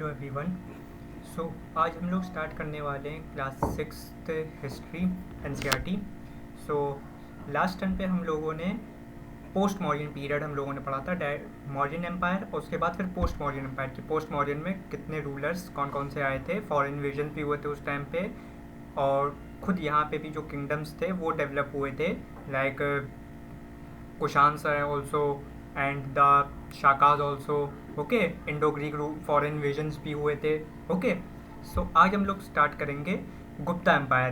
Hello everyone. सो आज हम लोग स्टार्ट करने वाले हैं class 6th history NCERT. So last time पे हम लोगों ने पोस्ट मॉडर्न पीरियड हम लोगों ने पढ़ा था, मॉडर्न एम्पायर, और उसके बाद फिर पोस्ट मॉडर्न एम्पायर की पोस्ट मॉडर्न में कितने रूलर्स कौन कौन से आए थे, फॉरेन इन्वेजन भी हुए थे उस टाइम पे, और खुद यहाँ पे भी जो किंगडम्स थे वो डेवलप हुए थे, like Kushans also and the Shakas also. Okay, Indo Greek foreign invasions भी हुए थे। ओके, सो आज हम लोग स्टार्ट करेंगे Gupta empire,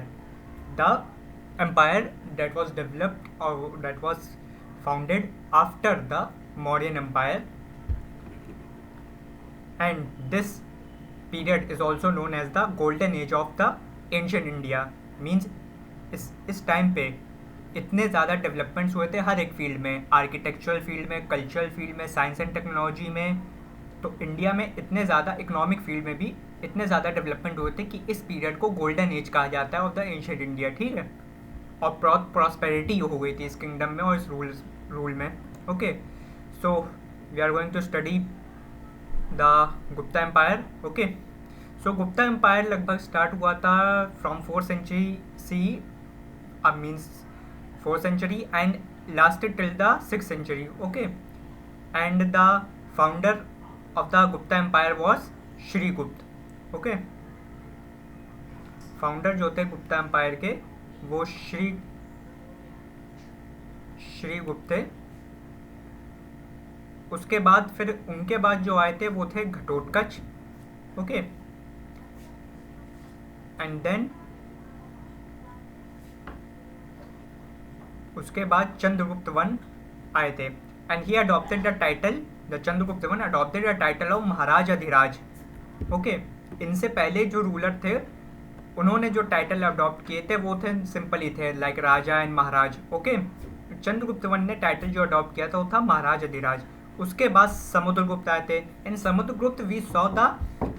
the empire that was developed or that was founded after the Mauryan empire, and this period is also known as the golden age of the ancient India. Means इस time पे इतने ज़्यादा developments हुए थे हर एक field में, architectural field में, cultural field में, साइंस एंड टेक्नोलॉजी में। तो इंडिया में इतने ज़्यादा इकोनॉमिक फील्ड में भी इतने ज़्यादा डेवलपमेंट हुए थे कि इस पीरियड को गोल्डन एज कहा जाता है ऑफ द एंशिएंट इंडिया। ठीक है, और प्रॉस्पेरिटी हो गई थी इस किंगडम में और इस रूल में। Okay, so we are going to study the Gupta Empire. Okay, so Gupta Empire लगभग स्टार्ट हुआ था from 4th century C, means 4th century and lasted till the 6th century. Okay, and the founder of the Gupta Empire was Srigupta. Okay, founder जो थे Gupta empire के वो श्रीगुप्त थे। उसके बाद फिर उनके बाद जो आए थे वो थे घटोत्कच। ओके, एंड देन उसके बाद चंद्रगुप्त वन आए थे, and he adopted the title, the Chandragupta one adopted the title of Maharaj Adhiraj. Okay, इनसे पहले जो रूलर थे उन्होंने जो टाइटल अडॉप्ट किए थे वो थे सिंपल ही थे, like Raja and Maharaj. Okay, Chandragupta one ने टाइटल जो अडॉप्ट किया था वो था महाराज अधिराज। उसके बाद समुद्रगुप्त आए थे। In Samudragupta we saw the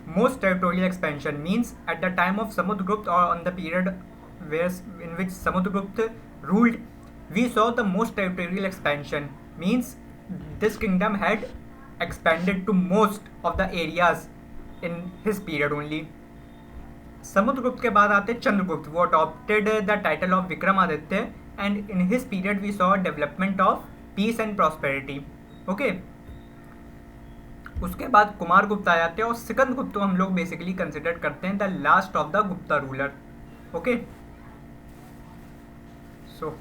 most territorial expansion, means at the time of Samudragupta or on the period in which Samudragupta ruled, we saw the most territorial expansion, means this kingdom had expanded to most of the areas in his period only. Samudragupta के बाद आते चंद्रगुप्त, वो adopted the title of Vikramaditya, and in his period we saw development of peace and prosperity. Okay, उसके बाद कुमारगुप्त आ जाते हैं और सिकंदगुप्त को हम लोग बेसिकली कंसिडर करते हैं the last of the Gupta ruler. Okay, so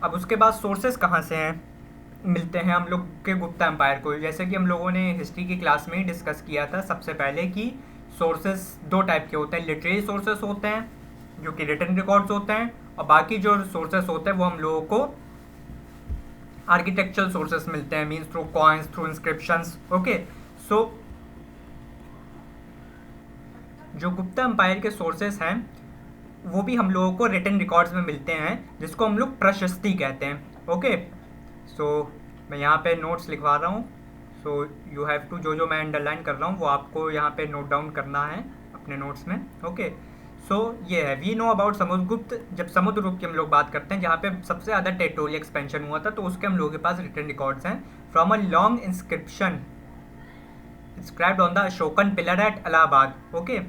अब उसके बाद सोर्सेज कहाँ से हैं मिलते हैं हम लोग के गुप्ता एम्पायर को, जैसे कि हम लोगों ने हिस्ट्री की क्लास में ही डिस्कस किया था सबसे पहले कि सोर्सेज दो टाइप के होते हैं, लिटरेरी सोर्सेज होते हैं जो कि रिटन रिकॉर्ड्स होते हैं, और बाकी जो सोर्सेज होते हैं वो हम लोगों को आर्किटेक्चरल सोर्सेज मिलते हैं, means through coins, through inscriptions. Okay, so जो गुप्ता एम्पायर के सोर्सेज हैं वो भी हम लोगों को रिटन रिकॉर्ड्स में मिलते हैं, जिसको हम लोग प्रशस्ति कहते हैं। ओके, सो मैं यहाँ पे नोट्स लिखवा रहा हूँ, सो यू हैव टू, जो मैं अंडरलाइन कर रहा हूँ वो आपको यहाँ पे नोट डाउन करना है अपने नोट्स में। ओके, सो ये है, वी नो अबाउट समुद्रगुप्त। जब समुद्रगुप्त की हम लोग बात करते हैं जहाँ पे सबसे ज़्यादा टेरिटोरियल एक्सपेंशन हुआ था, तो उसके हम लोगों के पास रिटन रिकॉर्ड्स हैं from a long inscription inscribed on the Ashokan pillar at Allahabad. Okay,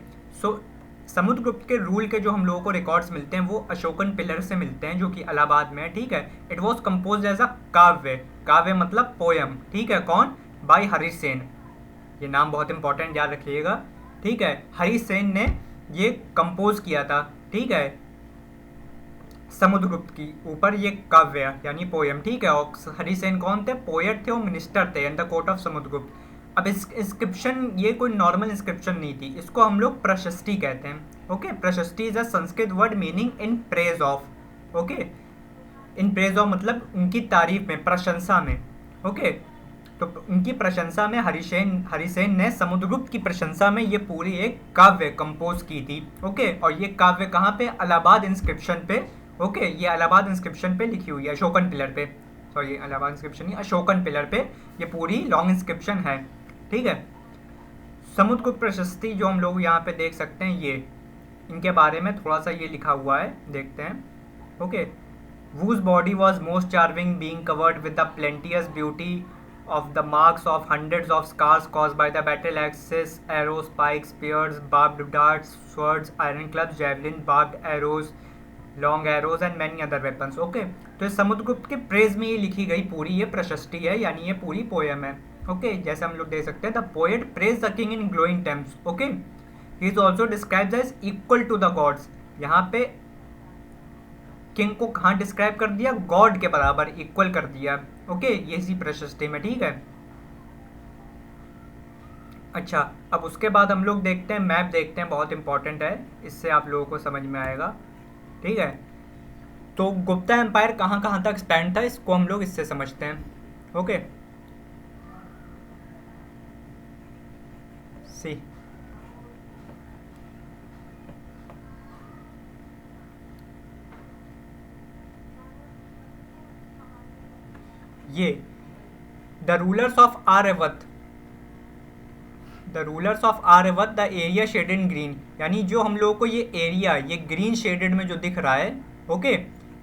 so Samudragupta के रूल के जो हम लोगों को रिकॉर्ड्स मिलते हैं वो अशोकन पिलर से मिलते हैं जो कि इलाहाबाद में है। ठीक है, it was compose as a kavya, काव्य मतलब पोयम। ठीक है, कौन? बाय हरीश सेन। ये नाम बहुत इंपॉर्टेंट, याद रखिएगा। ठीक है, हरीश सेन ने ये कंपोज किया था। ठीक है, समुद्रगुप्त की ऊपर ये काव्य यानी पोयम। ठीक है, और हरीश सेन कौन थे? पोएट थे और मिनिस्टर थे in the court of Samudragupta. अब इस इंस्क्रिप्शन ये कोई नॉर्मल इंस्क्रिप्शन नहीं थी, इसको हम लोग प्रशस्ति कहते हैं। ओके, प्रशस्ति is a Sanskrit word meaning in praise of. Okay, in praise of मतलब उनकी तारीफ में, प्रशंसा में। ओके, तो उनकी प्रशंसा में हरिसेन ने समुद्रगुप्त की प्रशंसा में ये पूरी एक काव्य कंपोज की थी। ओके, और ये काव्य कहाँ पे? इलाहाबाद इंस्क्रिप्शन पे। ओके, ये इलाहाबाद इंस्क्रिप्शन पे लिखी हुई है, अशोकन पिलर पे। सॉरी, इलाहाबाद इंस्क्रिप्शन नहीं, अशोकन पिलर पे ये पूरी लॉन्ग इंस्क्रिप्शन है। ठीक है, समुद्रगुप्त प्रशस्ति जो हम लोग यहाँ पे देख सकते हैं, ये इनके बारे में थोड़ा सा ये लिखा हुआ है, देखते हैं। Okay, whose body was most charming, being covered with a plenteous beauty of the marks of hundreds of scars caused by the battle axes, arrows, spikes, spears, barbed darts, swords, iron clubs, javelin, barbed arrows, long arrows and many other weapons. Okay, तो इस समुद्रगुप्त के praise में ये लिखी गई पूरी ये प्रशस्ति है, यानी ये पूरी पोएम है। ओके, जैसे हम लोग देख सकते हैं, the poet praise the king in glowing terms. Okay, he is also described as equal to the gods. यहाँ पे किंग को कहाँ डिस्क्राइब कर दिया? गॉड के बराबर, इक्वल कर दिया। ओके, ये इसी प्रशस्ति में, ठीक है। अच्छा, अब उसके बाद हम लोग देखते हैं, मैप देखते हैं, बहुत इंपॉर्टेंट है, इससे आप लोगों को समझ में आएगा, ठीक है। तो गुप्ता एम्पायर कहाँ कहाँ तक स्पैन था, इसको हम लोग इससे समझते हैं। ओके, सी ये the rulers of Aryavarta, the rulers of Aryavarta the area shaded in green, यानी जो हम लोगों को ये एरिया, ये ग्रीन शेडेड में जो दिख रहा है, ओके,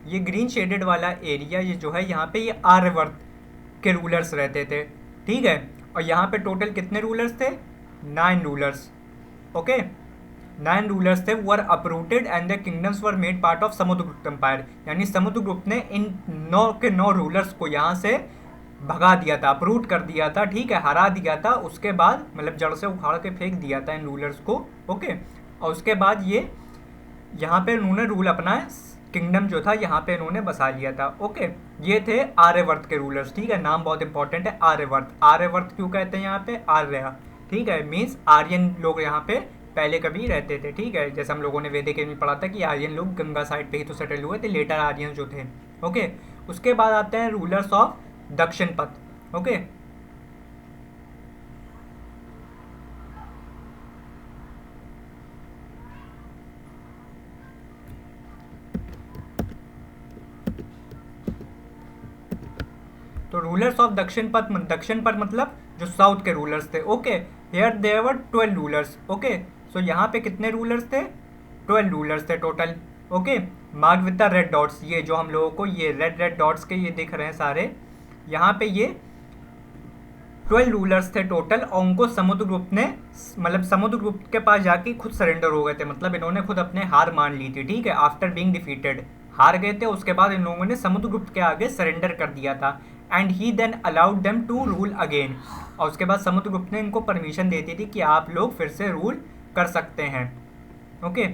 ये ग्रीन शेडेड वाला एरिया, ये जो है यहाँ पे, ये आर्यवर्त के रूलर्स रहते थे, ठीक है। और यहाँ पे टोटल कितने रूलर्स थे? 9 रूलर्स। ओके, 9 रूलर्स थे, were uprooted and the kingdoms were made part of Samudragupta empire, यानी समुद्रगुप्त ने इन 9 के 9 रूलर्स को यहाँ से भगा दिया था, अपरूट कर दिया था, ठीक है, हरा दिया था। उसके बाद मतलब जड़ से उखाड़ के फेंक दिया था इन रूलर्स को। ओके, और उसके बाद ये यहाँ पे इन्होंने रूल अपना किंगडम जो था यहाँ पे इन्होंने बसा लिया था। ओके, ये थे आर्यवर्त के रूलर्स, ठीक है, नाम बहुत इंपॉर्टेंट है, आर्यवर्त। आर्यवर्त क्यों कहते हैं यहाँ पे? आर्य, ठीक है, मीन्स आर्यन लोग यहाँ पे पहले कभी रहते थे, ठीक है। जैसे हम लोगों ने वैदिक में पढ़ा था कि आर्यन लोग गंगा साइड पे ही तो सेटल हुए थे, लेटर आर्यन जो थे। ओके, उसके बाद आते हैं रूलर्स ऑफ दक्षिण पथ। ओके, तो रूलर्स ऑफ दक्षिण पथ, दक्षिण पथ मतलब जो साउथ के रूलर्स थे। Okay, here there were 12 rulers. Okay, so यहाँ पे कितने रूलर्स थे? 12 रूलर्स थे total. Okay, mark with the red dots, ये जो हम लोगों को ये रेड रेड डॉट्स के ये दिख रहे हैं सारे, यहाँ पे ये 12 रूलर्स थे टोटल। और उनको समुद्रगुप्त ने, मतलब समुद्रगुप्त के पास जाके खुद सरेंडर हो गए थे, मतलब इन्होंने खुद अपने हार मान ली थी, ठीक है। आफ्टर बीइंग डिफीटेड, हार गए थे, उसके बाद इन लोगों ने समुद्रगुप्त के आगे सरेंडर कर दिया था। And he then allowed them to rule again, और उसके बाद समुद्रगुप्त ने इनको परमिशन दे दी थी कि आप लोग फिर से रूल कर सकते हैं। ओके,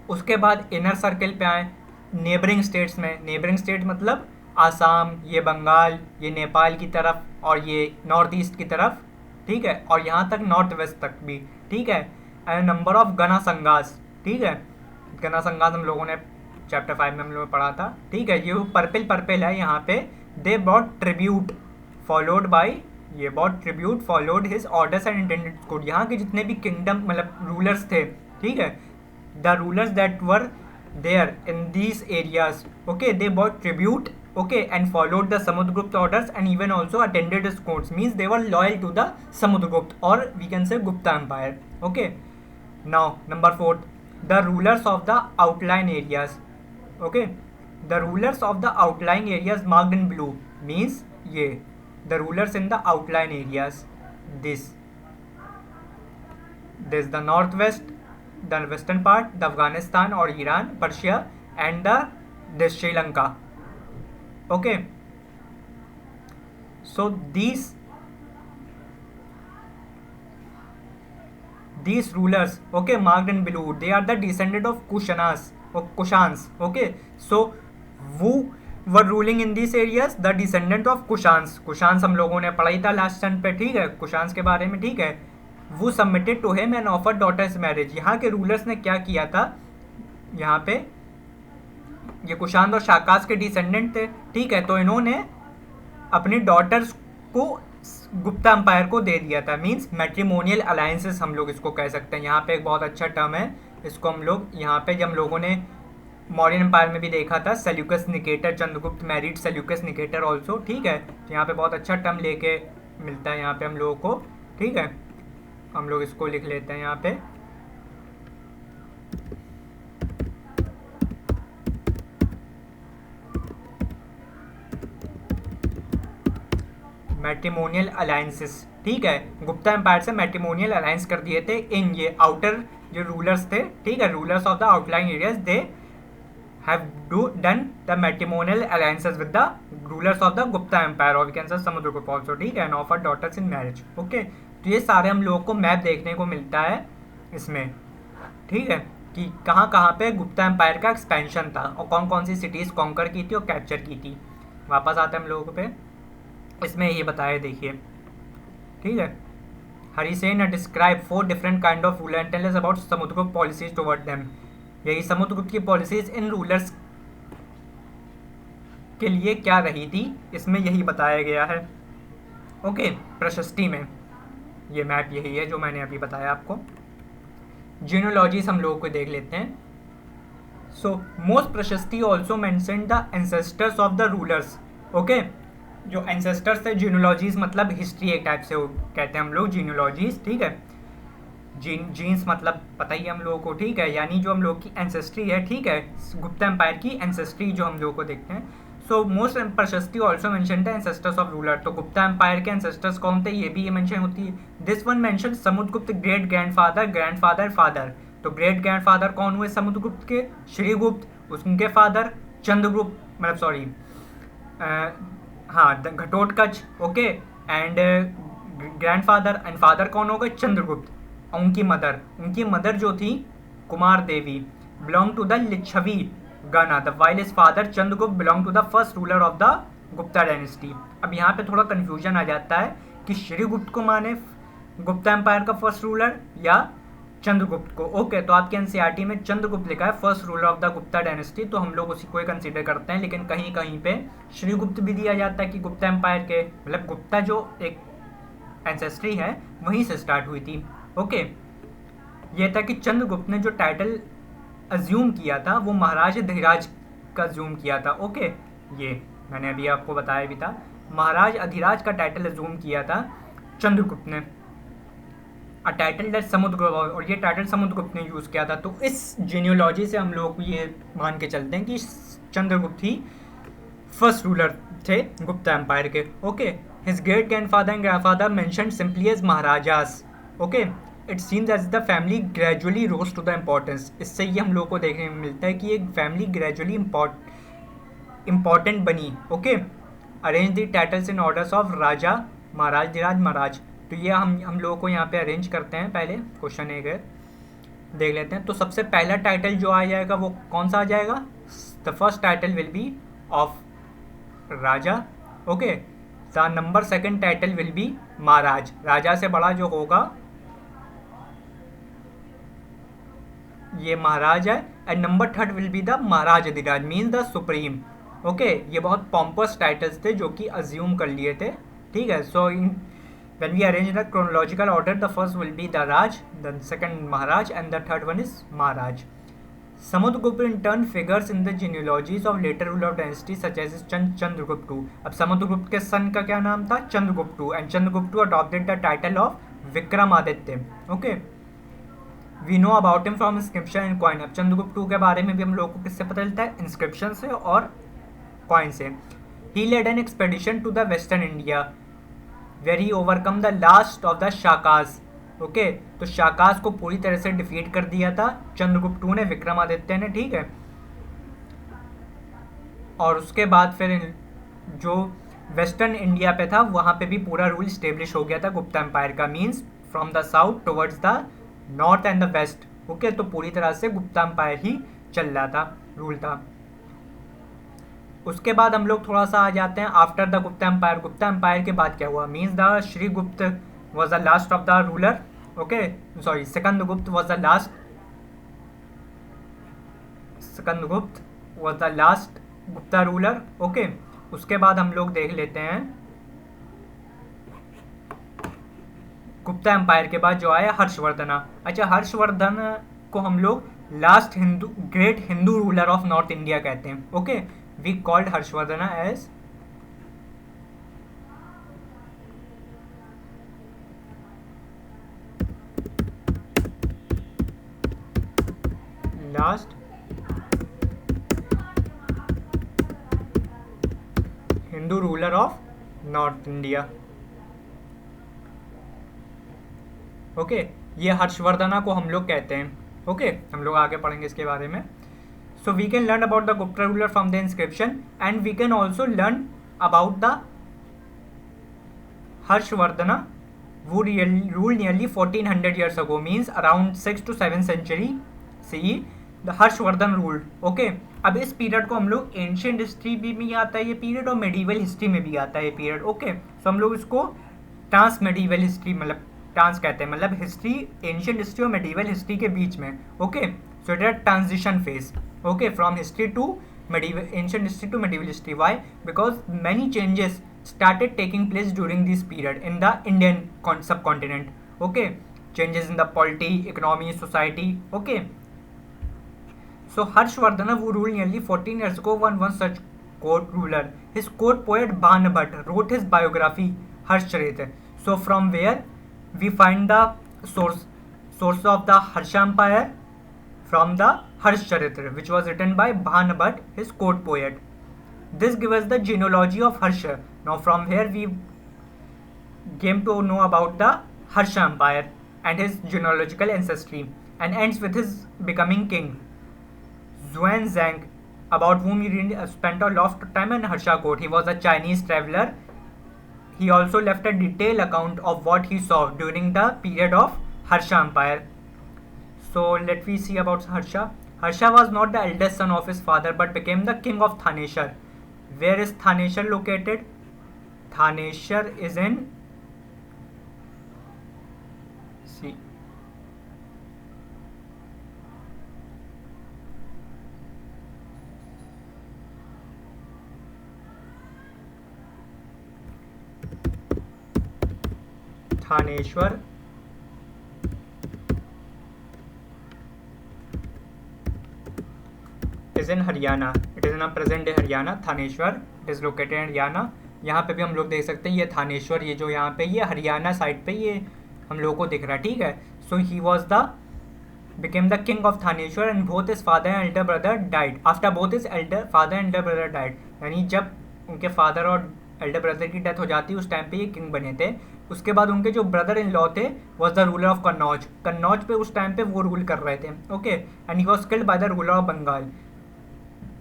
उसके बाद इनर सर्कल पे आए, नेबरिंग स्टेट्स में। नेबरिंग स्टेट मतलब आसाम, ये बंगाल, ये नेपाल की तरफ, और ये नॉर्थ ईस्ट की तरफ, ठीक है, और यहाँ तक नॉर्थ वेस्ट तक भी, ठीक है। एंड नंबर ऑफ गना संगास, ठीक है, गना संगास हम लोगों ने चैप्टर 5 में हम लोगों ने पढ़ा था, ठीक है। ये पर्पल पर्पल है यहाँ पे, they bought tribute followed by, ये bought tribute followed his orders and intended code. यहाँ के जितने भी किंगडम मतलब रूलर्स थे, ठीक है, the rulers that were there in these areas, okay, they bought tribute, okay, and followed the Samudragupta orders and even also attended his courts, means they were loyal to the Samudragupta, or we can say Gupta Empire. Okay, now number 4, the rulers of the outlying areas. Okay, the rulers of the outlying areas marked in blue, means ye the rulers in the outlying areas, this the northwest, the western part, the Afghanistan or Iran, Persia, and the Sri Lanka. Okay, so these rulers, okay, marked in blue, they are the descendant of Kushans. Okay, so who were ruling in these areas? The descendant of Kushans हम लोगों ने पढ़ा था last time पे, ठीक है, कुशांस के बारे में, ठीक है। वो submitted to him and offer daughters marriage. यहाँ के रूलर्स ने क्या किया था, यहाँ पे ये कुशान और शाकास के डिसेंडेंट थे, ठीक है, तो इन्होंने अपनी डॉटर्स को गुप्ता एम्पायर को दे दिया था, मींस मैट्रिमोनियल अलायंसेस हम लोग इसको कह सकते हैं। यहाँ पे एक बहुत अच्छा टर्म है, इसको हम लोग यहाँ पे जब हम लोगों ने मौर्यन एम्पायर में भी देखा था, Seleucus Nicator, Chandragupta married Seleucus Nicator also, ठीक है। तो यहाँ पे बहुत अच्छा टर्म लेके मिलता है यहाँ पे हम लोगों को, ठीक है। हम लोग इसको लिख लेते हैं यहाँ पे, मैट्रिमोनियल अलायंसेस, ठीक है, गुप्ता एम्पायर से मैट्रिमोनियल अलायंस कर दिए थे इन ये आउटर जो रूलर्स थे, ठीक है, rulers of the outline areas, they have done the matrimonial alliances with the rulers of the Gupta Empire or we can say Samudragupta also, ठीक है, and offer daughters in marriage, okay. तो ये सारे हम लोगों को मैप देखने को मिलता है इसमें, ठीक है, कि कहाँ कहाँ पे गुप्ता एम्पायर का एक्सपेंशन था और कौन कौन सी सिटीज़ कॉन्कर की थी और कैप्चर की थी। वापस आते हैं हम लोगों पे, इसमें ये बताया देखिए, ठीक है, Harisena describe 4 different kind of ruler and tell us about Samudragupta policies toward them. यही समुद्रगुप्त की पॉलिसीज इन रूलर्स के लिए क्या रही थी, इसमें यही बताया गया है, ओके। प्रशस्ति में ये मैप यही है जो मैंने अभी बताया आपको। जीनोलॉजीज हम लोगों को देख लेते हैं। सो मोस्ट प्रशस्ति also mention the ancestors of the rulers, okay. जो एंसेस्टर्स थे, जीनोलॉजीज मतलब हिस्ट्री एक टाइप से कहते हैं हम लोग जीनोलॉजीज, ठीक है। जीन्स मतलब पता ही हम लोगों को, ठीक है, यानी जो हम लोग की एंसेस्ट्री है, ठीक है, गुप्ता एम्पायर की एंसेस्ट्री जो हम लोगों को देखते हैं। सो मोस्ट प्रशस्ति also mention the ancestors of ruler, तो गुप्ता एम्पायर के एंसेस्टर्स कौन थे ये भी ये मेंशन होती है। This one mention Samudragupta great grandfather father, तो ग्रेट ग्रैंडफादर कौन हुए समुद्रगुप्त के, श्रीगुप्त, उनके फादर चंद्रगुप्त, मतलब सॉरी हाँ Ghatotkacha, okay, and grandfather and father कौन हो गए चंद्रगुप्त। उनकी मदर जो थी Kumara Devi belong to the Lichchhavi gana, the while his father Chandragupta belong to the first ruler of the Gupta dynasty. अब यहाँ पे थोड़ा कंफ्यूजन आ जाता है कि श्रीगुप्त को माने गुप्ता एम्पायर का फर्स्ट रूलर या चंद्रगुप्त को, ओके। तो आपके एनसीईआरटी में चंद्रगुप्त लिखा है first ruler of the Gupta dynasty, तो हम लोग उसी को ही कंसीडर करते हैं, लेकिन कहीं कहीं पे श्रीगुप्त भी दिया जाता है कि गुप्ता एम्पायर के, मतलब गुप्ता जो एक एंसेस्ट्री है वहीं से स्टार्ट हुई थी, ओके। ये था कि चंद्रगुप्त ने जो टाइटल अज्यूम किया था वो महाराज अधिराज का अज्यूम किया था, ओके। ये मैंने अभी आपको बताया भी था, महाराज अधिराज का टाइटल अज्यूम किया था चंद्रगुप्त ने, अ टाइटल दैट समुद्रगुप्त, और ये टाइटल समुद्रगुप्त ने यूज़ किया था। तो इस जीनियोलॉजी से हम लोग ये मान के चलते हैं कि चंद्रगुप्त ही फर्स्ट रूलर थे गुप्ता एम्पायर के, okay. His great grandfather and grandfather mentioned simply as maharajas, okay. It seems as the family gradually rose to the importance, इससे ये हम लोग को देखने को मिलता है कि एक फैमिली ग्रेजुअली इम्पॉर्टेंट बनी, okay. Arrange the titles in orders of raja maharaj dhiraj maharaj, तो ये हम लोगों को यहाँ पे अरेंज करते हैं। पहले क्वेश्चन एक है देख लेते हैं। तो सबसे पहला टाइटल जो आ जाएगा वो कौन सा आ जाएगा, the first title will be of raja, okay. The number second title will be maharaj, raja से बड़ा जो होगा ये महाराज है, and number third will be the maharaj adhiraj means the supreme, okay. ये बहुत पॉम्पस टाइटल्स थे जो कि अज्यूम कर लिए थे, ठीक है। So in when we arrange the chronological order, the first will be the raj, the second maharaj and the third one is maharaj. Samudragupta in turn figures in the genealogies of later ruler of dynasty such as Chandragupta II। अब समुद्रगुप्त के son का क्या नाम था, Chandragupta II, and Chandragupta II adopted the title of Vikramaditya, okay. We know about him from inscription and coin. अब Chandragupta II के बारे में भी हम लोग को किससे पता चलता है, इंस्क्रिप्शन से और कॉइन से। He led an expedition to the western India where he overcome the last of the Shakas, okay. तो शाकाज को पूरी तरह से डिफीट कर दिया था चंद्रगुप्त II ने, विक्रमादित्य ने, ठीक है। और उसके बाद फिर जो वेस्टर्न इंडिया पे था वहाँ पे भी पूरा रूल स्टेब्लिश हो गया था गुप्ता एम्पायर का, means from the south towards the north and the west, okay. तो पूरी तरह से गुप्ता एम्पायर ही चल रहा था, रूल था। उसके बाद हम लोग थोड़ा सा आ जाते हैं after the Gupta empire. Gupta empire के बाद क्या हुआ, means the Shrigupta was the last of the ruler, okay, sorry, Skandagupta was the last Gupta ruler, okay. उसके बाद हम लोग देख लेते हैं गुप्ता एम्पायर के बाद जो आया हर्षवर्धन। अच्छा, हर्षवर्धन को हम लोग last great Hindu ruler of north India कहते हैं, okay. We called Harshavardhana as last Hindu ruler of north India, okay, ये हर्षवर्धना को हम लोग कहते हैं। ओके, हम लोग आगे पढ़ेंगे इसके बारे में। So we can learn about the Gupta ruler from the inscription and we can also learn about the Harshvardhana who ruled nearly 1400 years ago, means around 6 to 7 century CE. The Harshvardhan ruled. Okay, अब इस period को हम लोग ancient history भी आता है ये period, और मेडिवल हिस्ट्री में भी आता है ये पीरियड। ओके, सो हम लोग इसको ट्रांस मेडिवल हिस्ट्री, मतलब ट्रांस कहते हैं, मतलब हिस्ट्री, एंशियंट हिस्ट्री और मेडिवल हिस्ट्री के बीच में। Okay, so it is transition phase. Okay, from history to medieval, ancient history to medieval history. Why? Because many changes started taking place during this period in the Indian subcontinent. Okay, changes in the polity, economy, society. Okay, so Harshvardhana, who ruled nearly 14 years ago, one such court ruler. His court poet Banabhat wrote his biography Harshcharitra. So from where we find the source of the Harsha Empire? From the Harshcharitra, which was written by Banabhat, his court poet. This gives us the genealogy of Harsha. Now from here we came to know about the Harsha Empire and his genealogical ancestry, and ends with his becoming king, Xuanzang, about whom he spent a lot of time in Harsha court. He was a Chinese traveler. He also left a detailed account of what he saw during the period of Harsha Empire. So let we see about Harsha. Harsha was not the eldest son of his father but became the king of Thaneshwar. Where is Thaneshwar located? Thaneshwar is in, see, Thaneshwar is in Haryana. It is in a present day Haryana. Thaneshwar, it is located in Haryana. यहाँ पे भी हम लोग देख सकते हैं ये थानेश्वर, ये जो यहाँ पे ये हरियाणा साइड पे ये हम लोगों को दिख रहा है। ठीक है, so he was the became the king of Thaneshwar and both his father and elder brother died. After both his father and elder brother died, यानी जब उनके फादर और एल्डर ब्रदर की डेथ हो जाती उस टाइम पे ये किंग बने थे। उसके बाद उनके जो ब्रदर इन लॉ थे was the ruler of Kannauj. Kannauj पे उस टाइम पे वो रूल कर रहे थे। Okay, and he was killed by the ruler of Bengal.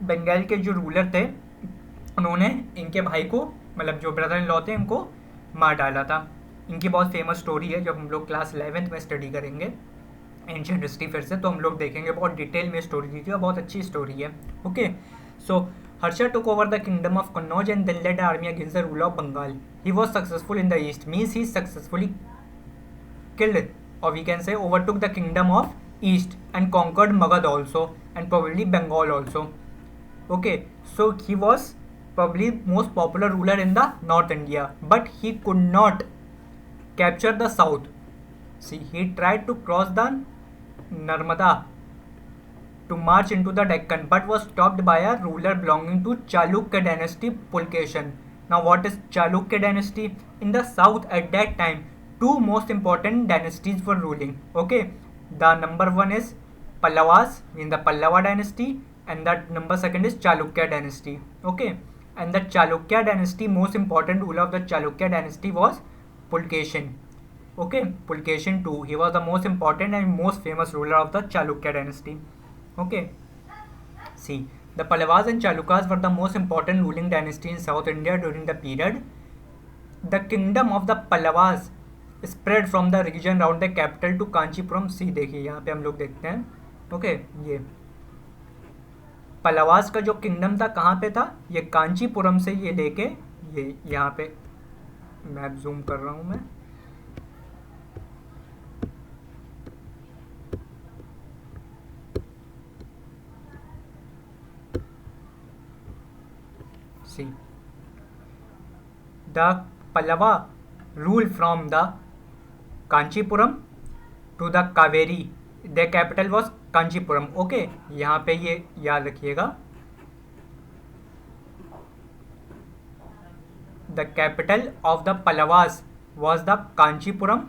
Bengal के जो रूलर थे उन्होंने इनके भाई को, मतलब जो ब्रदर इन लॉ थे, इनको मार डाला था। इनकी बहुत फेमस स्टोरी है, जब हम लोग क्लास 11th में स्टडी करेंगे एंशियंट हिस्ट्री फिर से, तो हम लोग देखेंगे बहुत डिटेल में स्टोरी दी थी और बहुत अच्छी स्टोरी है। Okay, so Harsha took over the kingdom of Kannauj and then led an army against the ruler of Bengal. He was successful in the east, means he successfully killed, or we can say overtook the kingdom of east and conquered Magad also and probably Bengal also. Okay, so he was probably most popular ruler in the North India, but he could not capture the south. See, he tried to cross the Narmada to march into the Deccan, but was stopped by a ruler belonging to Chalukya dynasty, Pulkeshin. Now what is Chalukya dynasty? In the south at that time, two most important dynasties were ruling. Okay, the number one is Pallavas, in the Pallava dynasty, and that number second is Chalukya dynasty. Okay, and the Chalukya dynasty, most important ruler of the Chalukya dynasty was Pulkeshin. Okay, Pulkeshin II, he was the most important and most famous ruler of the Chalukya dynasty. Okay, see, the Pallavas and Chalukyas were the most important ruling dynasty in South India during the period. The kingdom of the Pallavas spread from the region around the capital to Kanchipuram. See, देखिए यहाँ पे हम लोग देखते हैं। Okay, ये पल्लवास का जो किंगडम था कहाँ पे था? ये कांचीपुरम से ये लेके ये यहाँ पे, मैप जूम कर रहा हूँ मैं, see, the Pallava ruled from the Kanchipuram to the Kaveri. Their capital was Kanchipuram. Okay, यहाँ पे ये याद रखिएगा, the capital of the Pallavas was the Kanchipuram.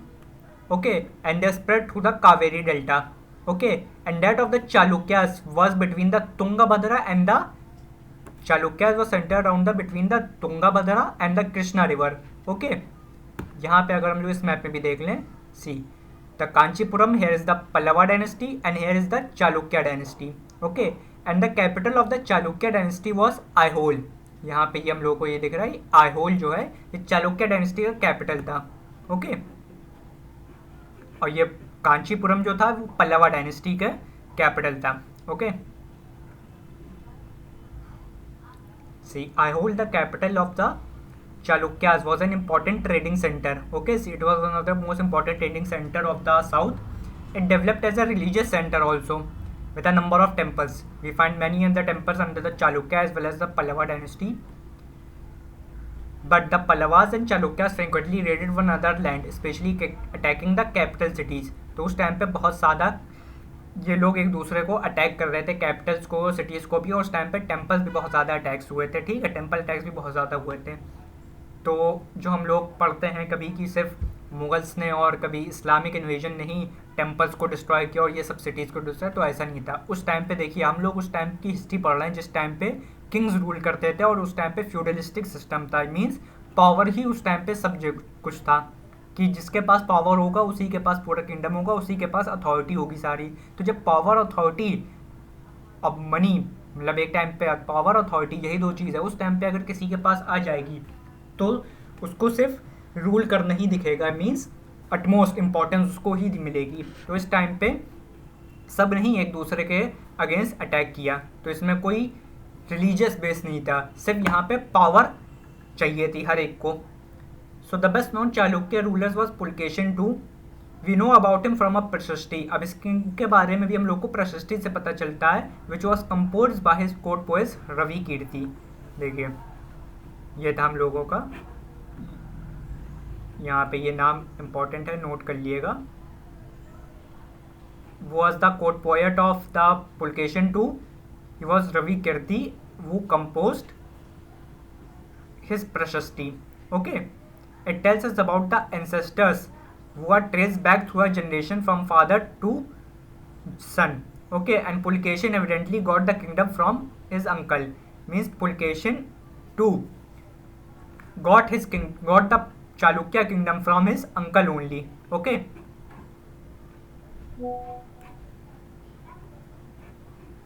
Okay, and they spread through the Kaveri delta. Okay, and that of the Chalukyas was between the Tungabhadra and the Chalukyas was centered around the between the Tungabhadra and the Krishna river. Okay, यहाँ पे अगर हम लोग इस map में भी देख लें, सी, the Kanchipuram, here is the Pallava dynasty, and here is the Chalukya dynasty. Okay, and the capital of the Chalukya dynasty was Aihole. यहाँ पे ये हम लोगों को ये दिख रहा है, आइहोल जो है ये चालुक्य डायनेस्टी का कैपिटल था. ओके, और ये कांचीपुरम जो था वो पल्लवा डायनेस्टी का कैपिटल था. Okay, see Aihole the capital of the Chalukyas was an important trading center. Okay, so it was one of the most important trading center of the south. It developed as a religious center also with a number of temples. We find many of the temples under the Chalukya as well as the Pallava dynasty. But the Pallavas and Chalukyas frequently raided one another land, especially attacking the capital cities. तो उस time पे बहुत ज़्यादा ये लोग एक दूसरे को अटैक कर रहे थे, कैपिटल्स को, सिटीज़ को भी, और उस टाइम पे टेम्पल्स भी बहुत ज़्यादा अटैक्स हुए थे. ठीक है, टेम्पल अटैक्स भी बहुत ज़्यादा हुए थे. तो जो हम लोग पढ़ते हैं कभी कि सिर्फ मुगल्स ने और कभी इस्लामिक इन्वेजन ने ही टेम्पल्स को डिस्ट्रॉय किया और ये सब सिटीज़ को डिस्ट्रॉय, तो ऐसा नहीं था. उस टाइम पे देखिए हम लोग उस टाइम की हिस्ट्री पढ़ रहे हैं जिस टाइम पे किंग्स रूल करते थे और उस टाइम पे फ्यूडलिस्टिक सिस्टम था. मीन्स पावर ही उस टाइम पे सब कुछ था कि जिसके पास पावर होगा उसी के पास पूरा किंगडम होगा, उसी के पास अथॉरिटी होगी सारी. तो जब पावर, अथॉरिटी और मनी, मतलब एक टाइम पे पावर, अथॉरिटी, यही दो चीज़ है, उस टाइम पे अगर किसी के पास आ जाएगी तो उसको सिर्फ रूल करना ही दिखेगा. मीन्स अटमोस्ट इम्पॉर्टेंस उसको ही मिलेगी. तो इस टाइम पे सब ने ही एक दूसरे के अगेंस्ट अटैक किया. तो इसमें कोई रिलीजियस बेस नहीं था, सिर्फ यहाँ पे पावर चाहिए थी हर एक को. So the best known Chalukya rulers was Pulakeshin II. We know about him from a prashasti. अब इसके बारे में भी हम लोग को प्रशस्ति से पता चलता है, which was compose by his court poet Ravi Kirti. देखिए ये था हम लोगों का, यहाँ पे ये नाम इम्पॉर्टेंट है, नोट कर लिएगा. Was the court poet of the Pulakeshin II. He was Ravi Kirti who composed his प्रशस्ति. Okay, it tells us about the ancestors who are traced back through a generation from father to son. Okay, and Pulkeshin evidently got the kingdom from his uncle. Means Pulkeshin II got the Chalukya kingdom from his uncle only. Okay.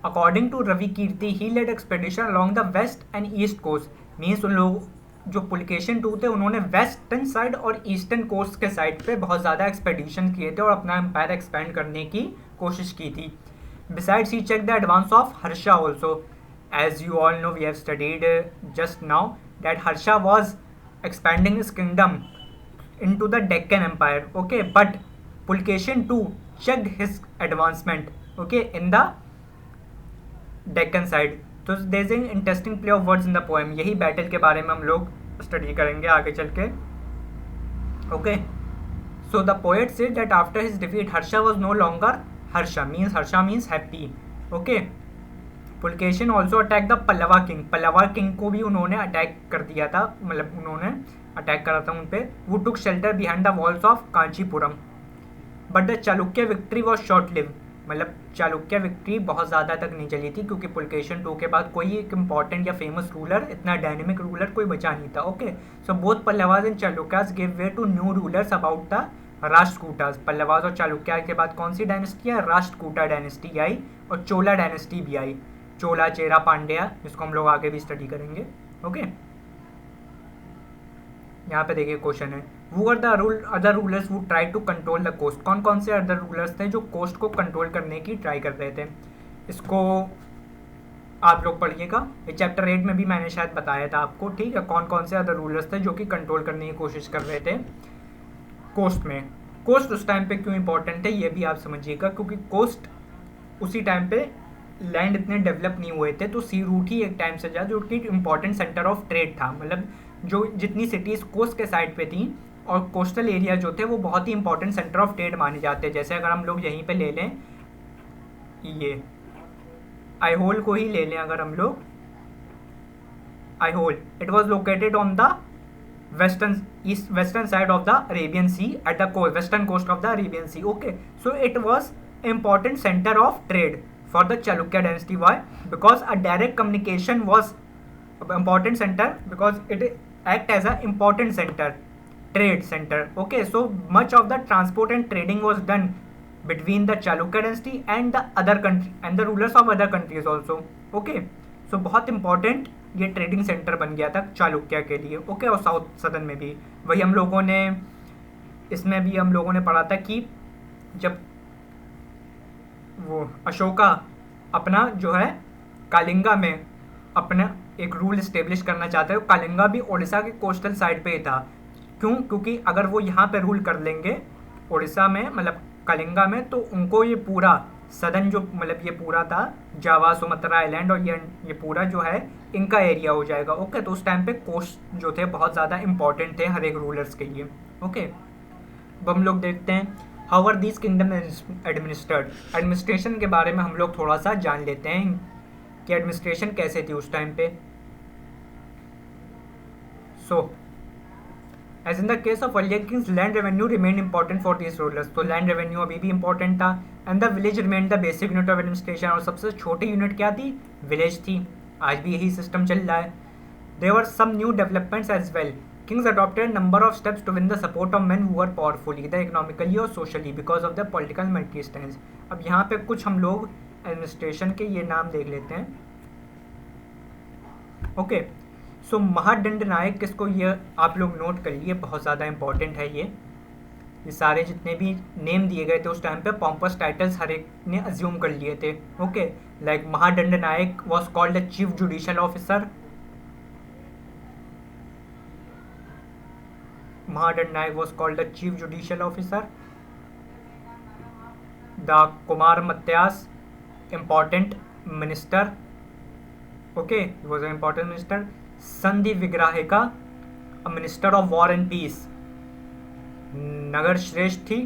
According to Ravi Kirti, he led expedition along the west and east coast. Means उन लोग जो Pulakeshin II थे उन्होंने western side और eastern coast के side पे बहुत ज़्यादा एक्सपेडिशन किए थे और अपना एम्पायर एक्सपेंड करने की कोशिश की थी. Besides, he checked the advance of Harsha also. As you all know, we have studied just now that Harsha was expanding his kingdom into the Deccan Empire. Okay, but Pulkeshin II checked his advancement. Okay, in the Deccan side. तो there is an interesting play of words in the poem. यही battle के बारे में हम लोग study करेंगे आगे चल के. Okay, so the poet said that after his defeat, Harsha was no longer Harsha means happy. Okay, Pulkeshin also attacked the Pallava king. Pallava king को भी उन्होंने अटैक कर दिया था, मतलब उन्होंने अटैक करा था उन पे. Who took shelter behind the walls of Kanchipuram. But the Chalukya victory was short-lived. मतलब चालुक्य विक्ट्री बहुत ज़्यादा तक नहीं चली थी क्योंकि पुलकेशिन II के बाद कोई एक इम्पॉर्टेंट या फेमस रूलर, इतना डायनेमिक रूलर कोई बचा नहीं था. Okay, so both Pallavas and Chalukyas give way to new rulers about the Rashtrakutas. Pallavas और चालुक्या के बाद कौन सी डायनेस्टी है? राष्ट्रकूटा डायनेस्टी आई और चोला डायनेस्टी भी आई. चोला, चेरा, पांड्या, जिसको हम लोग आगे भी स्टडी करेंगे. ओके, यहाँ पे देखिए क्वेश्चन है, वो are the other rulers who try to control the coast. कौन कौन से अदर रूलर्स थे जो कोस्ट को कंट्रोल करने की ट्राई कर रहे थे? इसको आप लोग पढ़िएगा. ये चैप्टर 8 में भी मैंने शायद बताया था आपको. ठीक है, कौन कौन से अदर रूलर्स थे जो कि कंट्रोल करने की कोशिश कर रहे थे कोस्ट में. कोस्ट उस टाइम पे क्यों इंपॉर्टेंट है ये भी आप समझिएगा, क्योंकि कोस्ट उसी टाइम पे लैंड इतने डेवलप नहीं हुए थे, तो सी रूट ही एक टाइम से जा जो कि इम्पॉर्टेंट सेंटर ऑफ ट्रेड था. मतलब जो जितनी सिटीज़ कोस्ट के साइड पे थी और कोस्टल एरिया जो थे वो बहुत ही इंपॉर्टेंट सेंटर ऑफ ट्रेड माने जाते हैं. जैसे अगर हम लोग यहीं पे ले लें, ये आइहोल को ही ले लें, अगर हम लोग Aihole, it was located on the western side of the Arabian sea at the western coast of the Arabian sea. Okay, so it was important centre of trade for the Chalukya dynasty. Why? Because a direct communication was important center, because it act as a important center trade center. Okay, so much of the transport and trading was done between the Chalukya dynasty and the other country and the rulers of other countries also. Okay, so बहुत important ये trading centre बन गया था चालुक्य के लिए. Okay, और south सदन में भी वही हम लोगों ने इसमें भी हम लोगों ने पढ़ा था कि जब वो अशोका अपना जो है कालिंगा में अपना एक रूल इस्टेब्लिश करना चाहते हैं. कालिंगा भी उड़ीसा के कोस्टल साइड पे ही था. क्यों? क्योंकि अगर वो यहाँ पे रूल कर लेंगे उड़ीसा में, मतलब कलिंगा में, तो उनको ये पूरा सदन जो मतलब ये पूरा था जावा, सुमात्रा आइलैंड और ये पूरा जो है इनका एरिया हो जाएगा. ओके, तो उस टाइम पे कोस्ट जो थे बहुत ज़्यादा इंपॉर्टेंट थे हर एक रूलर्स के लिए. ओके, अब हम लोग देखते हैं how are this kingdom administered. Administration के बारे में हम लोग थोड़ा सा जान लेते हैं कि एडमिनिस्ट्रेशन कैसे थी उस टाइम पे. So as in the case of earlier kings, land revenue remain important for this rulers. तो लैंड रेवेन्यू अभी भी इंपॉर्टेंट था. And the village remain the basic unit of administration. और सबसे छोटी यूनिट क्या थी? विलेज थी. आज भी यही सिस्टम चल रहा है. There were some new developments as well. Kings adopted a number of steps to win the support of men who were powerful, either economically or socially, because of their political multi-stance. अब यहाँ पे कुछ हम लोग administration के ये नाम देख लेते हैं. ओके, सो महादंड नायक किसको, ये आप लोग नोट कर लिए, बहुत ज़्यादा इंपॉर्टेंट है ये सारे जितने भी नेम दिए गए थे उस टाइम पे पॉम्पस टाइटल्स हर एक ने अज्यूम कर लिए थे. Okay, like Mahadand Naik was called the chief judicial officer. Mahadand Naik was called the chief judicial officer. The Kumar Matyas, important minister. Okay, he was an important minister. Sandhi Vigrahika, a minister of war and peace. Nagar Shreshthi,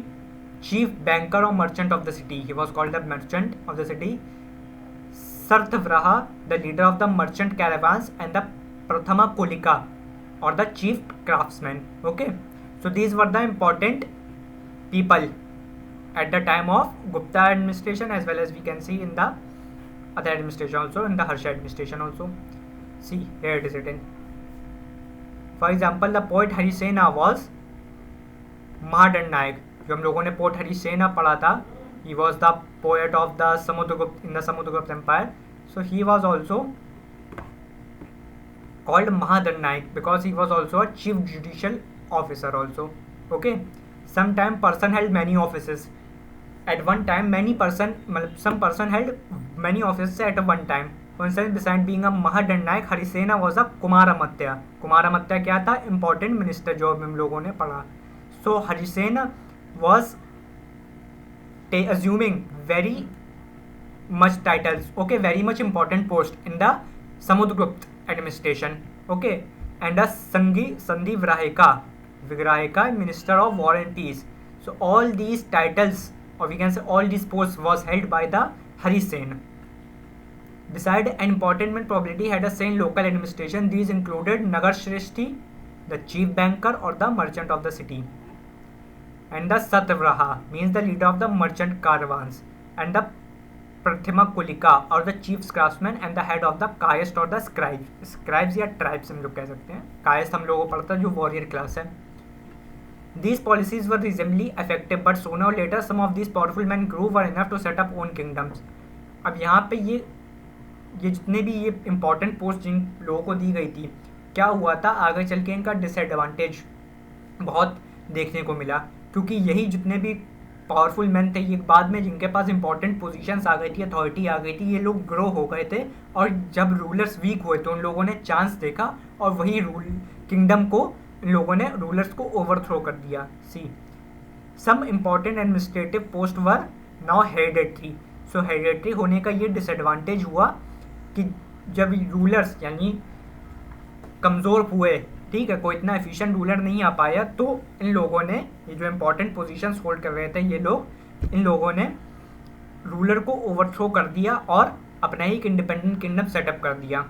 chief banker or merchant of the city. He was called the merchant of the city. Sarthvraha, the leader of the merchant caravans, and the Prathama Kulika, or the chief craftsman. Okay, so these were the important people at the time of Gupta administration, as well as we can see in the other administration also, in the Harsha administration also. See, here it is written. For example, the poet Harisena was Mahadand Naik. जो हम लोगों ने poet Harisena पढ़ा था, he was the poet of the Samudragupta in the Samudragupta empire. So he was also called Mahadand Naik because he was also a chief judicial officer also. Okay, sometime person held many offices at one time. Some person held many offices at one time. For instance, besides being a Mahadand Naik, Harisena was a Kumaramatya. Kumaramatya क्या था? Important minister जो हम लोगों ने पढ़ा. So Harisena was assuming very much titles. Okay, very much important post in the Samudragupta administration. Okay, and a Sandhi Vigrahika, minister of war and peace. So all these titles, or we can say all these posts, was held by the Harisena. Beside an important probability had a same local administration. These included Nagar Shreshthi, the chief banker or the merchant of the city, and the Satvraha means the leader of the merchant caravans, and the Prathima Kulika or the chief craftsman, and the head of the Kayast or the scribes. Scribes या tribes हम लोग कह सकते हैं. Kayast हम लोगों को पढ़ता है जो warrior class है. These policies were reasonably effective, but sooner or later some of these powerful men grew were enough to set up own kingdoms. अब यहाँ पे ये जितने भी ये important post जिन लोगों को दी गई थी, क्या हुआ था आगे चल के इनका disadvantage बहुत देखने को मिला, क्योंकि यही जितने भी पावरफुल मैन थे ये बाद में जिनके पास इंपॉर्टेंट पोजीशंस आ गई थी, अथॉरिटी आ गई थी, ये लोग ग्रो हो गए थे. और जब रूलर्स वीक हुए तो उन लोगों ने चांस देखा और वही किंगडम को इन लोगों ने रूलर्स को ओवरथ्रो कर दिया. See some important administrative post were now hereditary. So hereditary होने का ये डिसएडवांटेज हुआ कि जब रूलर्स यानी कमज़ोर हुए, ठीक है, कोई इतना एफिशिएंट रूलर नहीं आ पाया, तो इन लोगों ने ये जो इंपॉर्टेंट पोजीशंस होल्ड कर रहे थे ये लोग, इन लोगों ने रूलर को ओवरथ्रो कर दिया और अपना ही एक इंडिपेंडेंट किंगडम सेटअप कर दिया.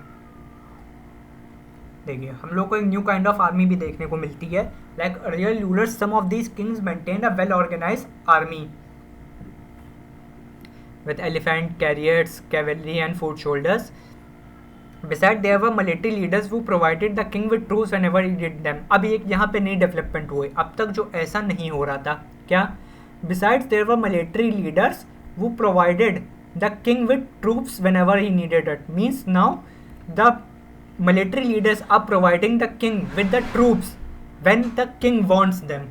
देखिए हम लोग को एक न्यू काइंड ऑफ आर्मी भी देखने को मिलती है. Like real rulers, some of these kings maintained a well organized army with elephant carriers, cavalry and foot soldiers. Beside there were military leaders who provided the king with troops whenever he needed them. अब एक यहाँ पे नई development हुई, अब तक जो ऐसा नहीं हो रहा था. क्या? Besides there were military leaders who provided the king with troops whenever he needed it. Means now the military leaders are providing the king with the troops when the king wants them.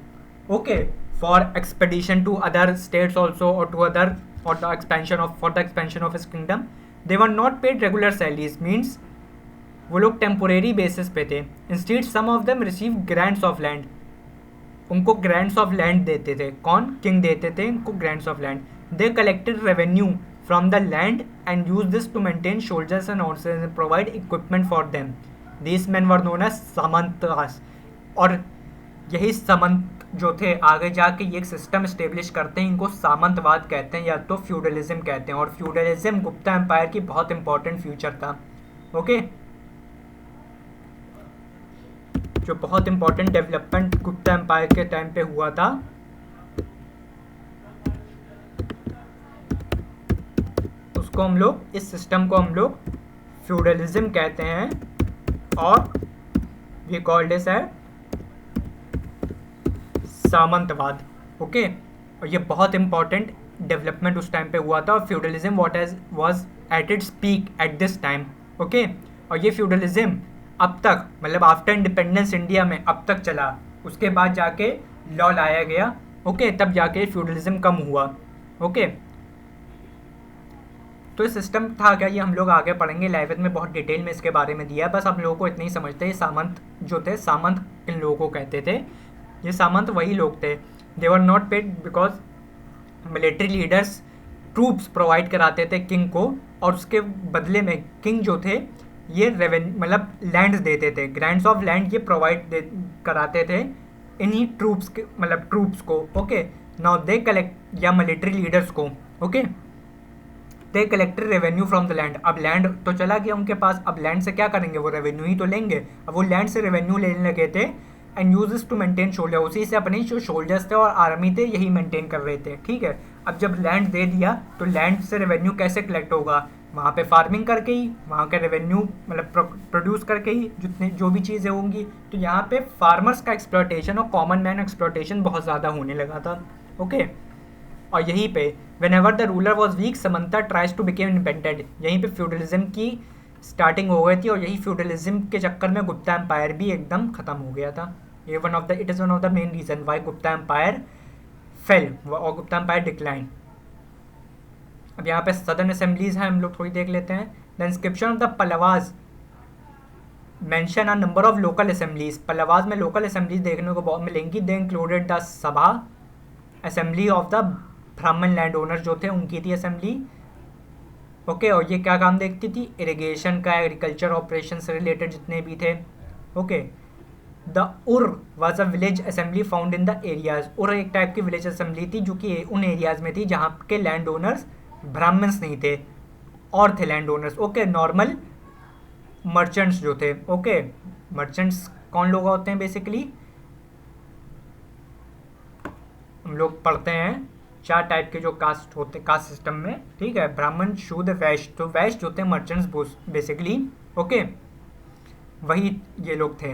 Okay, for expedition to other states also, or to other, or the expansion of, for the expansion of his kingdom. They were not paid regular salaries. Means वो लोग temporary basis पे थे. Instead some of them receive grants of land. उनको grants of land देते थे. कौन? King देते थे उनको grants of land. They collected revenue from the land and use this to maintain soldiers and officers and provide equipment for them. This man were known as samantas. और यही सामंत जो थे आगे जाके ये एक सिस्टम इस्टेब्लिश करते हैं, इनको सामंतवाद कहते हैं या तो फ्यूडलिज्म कहते हैं. और फ्यूडलिज्म गुप्ता एम्पायर की बहुत इंपॉर्टेंट फ्यूचर था. ओके, जो बहुत इंपॉर्टेंट डेवलपमेंट गुप्ता एम्पायर के टाइम पे हुआ था. उसको हम लोग, इस सिस्टम को हम लोग फ्यूडलिज्म कहते हैं और we called it as samantvad. Okay, और ये बहुत इंपॉर्टेंट डेवलपमेंट उस टाइम पे हुआ था. और feudalism what as was at its peak at this time. Okay, और ये फ्यूडलिज्म अब तक, मतलब आफ्टर इंडिपेंडेंस इंडिया में अब तक चला. उसके बाद जाके लॉ लाया गया. ओके, तब जाके फ्यूडलिज्म कम हुआ. ओके, तो ये सिस्टम था क्या, ये हम लोग आगे पढ़ेंगे. 11th में बहुत डिटेल में इसके बारे में दिया है. बस आप लोगों को इतना ही समझते हैं. सामंत जो थे, सामंत किन लोगों को कहते थे? ये सामंत वही लोग थे. They were not paid because military leaders troops provide कराते थे किंग को, और उसके बदले में किंग जो थे ये रेवेन्यू, मतलब लैंड्स देते थे. ग्रांट्स ऑफ लैंड ये प्रोवाइड कराते थे इन्हीं ट्रूप्स के, मतलब ट्रूप्स को. ओके, नाउ दे कलेक्ट, या मिलिट्री लीडर्स को. Okay, they collected revenue from the land. अब लैंड तो चला गया उनके पास, अब लैंड से क्या करेंगे? वो रेवेन्यू ही तो लेंगे. अब वो लैंड से रेवेन्यू लेने लगे थे and use to maintain soldier. उसी से अपने जो सोल्जर्स थे और आर्मी थे यही मेंटेन कर रहे थे. ठीक है, अब जब लैंड दे दिया तो लैंड से रेवेन्यू कैसे कलेक्ट होगा? वहाँ पे फार्मिंग करके ही, वहाँ का रेवेन्यू मतलब प्रोड्यूस करके ही, जितने जो भी चीज़ें होंगी. तो यहाँ पे फार्मर्स का एक्सप्लॉयटेशन और कॉमन मैन एक्सप्लॉयटेशन बहुत ज़्यादा होने लगा था. ओके, और यहीं पे whenever the ruler was weak samanta tries to became independent. यहीं पे फ्यूडलिज्म की स्टार्टिंग हो गई थी और यही फ्यूडलिज्म के चक्कर में गुप्ता एम्पायर भी एकदम ख़त्म हो गया था. ये it is one of the main reason why Gupta empire fail और गुप्ता एम्पायर डिक्लाइन. अब यहाँ पे सदर्न असेंबलीज हैं, हम लोग थोड़ी देख लेते हैं. The inscription of the Pallavas mention a number of local assemblies. Pallavas में लोकल असेंबलीज देखने को बहुत मिलेंगी. दे इंक्लूडेड द सभा असेंबली ऑफ द ब्राह्मण लैंड ओनर जो थे, उनकी थी असेंबली. ओके, और ये क्या काम देखती थी? इरिगेशन का, एग्रीकल्चर ऑपरेशन से रिलेटेड जितने भी थे. ओके, द उर was a village assembly found in the areas. उर एक टाइप की विलेज असेंबली थी जो कि उन एरियाज में थी जहाँ के लैंड ओनर्स ब्राह्मण्स नहीं थे और थे land owners. Okay, normal merchants जो थे. ओके, मर्चेंट्स कौन लोग होते हैं? बेसिकली हम लोग पढ़ते हैं 4 टाइप के जो कास्ट होते हैं कास्ट सिस्टम में. ठीक है, ब्राह्मण, शूद्र, वैश्य. तो वैश्य जो थे मर्चेंट्स बेसिकली. ओके, वही ये लोग थे,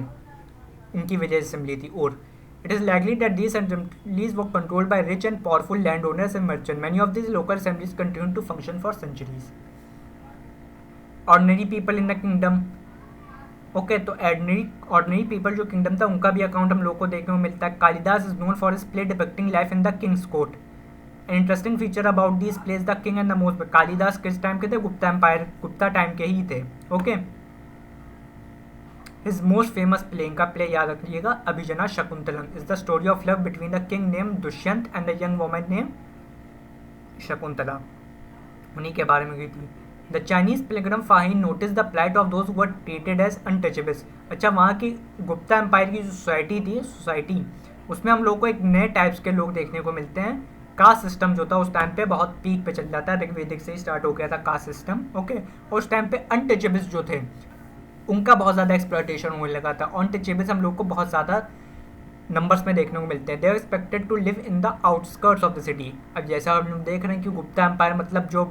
इनकी विलेज असेंबली थी. और it is likely that these assemblies were controlled by rich and powerful landowners and merchants. Many of these local assemblies continued to function for centuries. Ordinary people in the kingdom. Okay, तो ordinary people जो kingdom था उनका भी account हम लोग को देखने को मिलता है. Kalidas is known for his play depicting life in the king's court. An interesting feature about these plays, the king and the most. Kalidas किस टाइम के थे? गुप्ता एम्पायर, गुप्ता टाइम के ही थे. Okay, His most famous play, इनका प्ले याद रखिएगा, Abhijnana Shakuntalam, is the story of love between the king name Dushyant and the young woman name Shakuntala. उन्हीं के बारे में हुई थी. The Chinese pilgrim Fahien notice the plight of those who were treated as untouchables. अच्छा, वहाँ की गुप्ता एम्पायर की जो सोसाइटी थी, सोसाइटी उसमें हम लोग को एक नए टाइप्स के लोग देखने को मिलते हैं. कास्ट सिस्टम जो था उस टाइम पे बहुत पीक पे चल जाता है. ऋग्वेदिक से ही स्टार्ट हो गया था कास्ट सिस्टम. ओके, और उस टाइम पे अनटचेबल्स जो थे उनका बहुत ज़्यादा एक्सप्लॉयटेशन होने लगा था. अनटचेबल्स हम लोग को बहुत ज़्यादा नंबर्स में देखने को मिलते हैं. They are expected to live in the outskirts of the city. अब जैसा हम लोग देख रहे हैं कि गुप्ता एम्पायर मतलब जो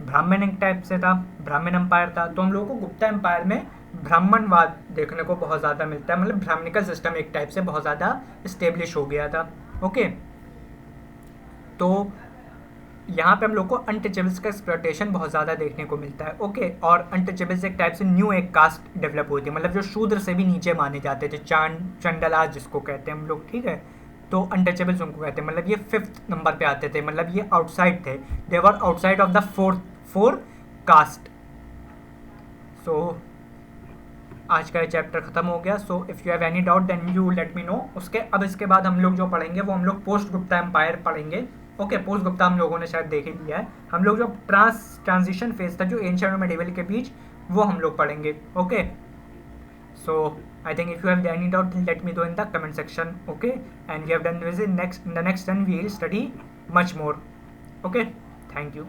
ब्राह्मण एक टाइप से था, ब्राह्मण एम्पायर था। तो हम लोगों को गुप्ता एम्पायर में ब्राह्मणवाद देखने को बहुत ज़्यादा मिलता है, मतलब ब्राह्मणिकल सिस्टम एक टाइप से बहुत ज़्यादा इस्टेब्लिश हो गया था। ओके, तो यहाँ पे हम लोग को अनटचेबल्स का एक्सप्लॉयटेशन बहुत ज़्यादा देखने को मिलता है। ओके, और अनटचेबल्स एक टाइप से न्यू एक कास्ट डेवलप होती है, मतलब जो शूद्र से भी नीचे माने जाते थे, चंडलाज जिसको कहते हैं हम लोग, ठीक है। तो अनटचेबल्स उनको कहते हैं, मतलब ये 5th नंबर पे आते थे, मतलब ये आउटसाइड थे, they were outside of the four caste. So आज का ये चैप्टर खत्म हो गया। So if you have any doubt then you let me know. इसके बाद हम लोग जो पढ़ेंगे वो हम लोग पोस्ट गुप्ता एम्पायर पढ़ेंगे। ओके, पोस्ट गुप्ता हम लोगों ने शायद देख ही लिया है। हम लोग जो ट्रांजिशन फेज था जो एंशिएंट और मेडिवल के बीच, वो हम लोग पढ़ेंगे। Okay, so I think if you have any doubt then let me know in the comment section. Okay, and we have done this in the next then we will study much more. Okay, thank you.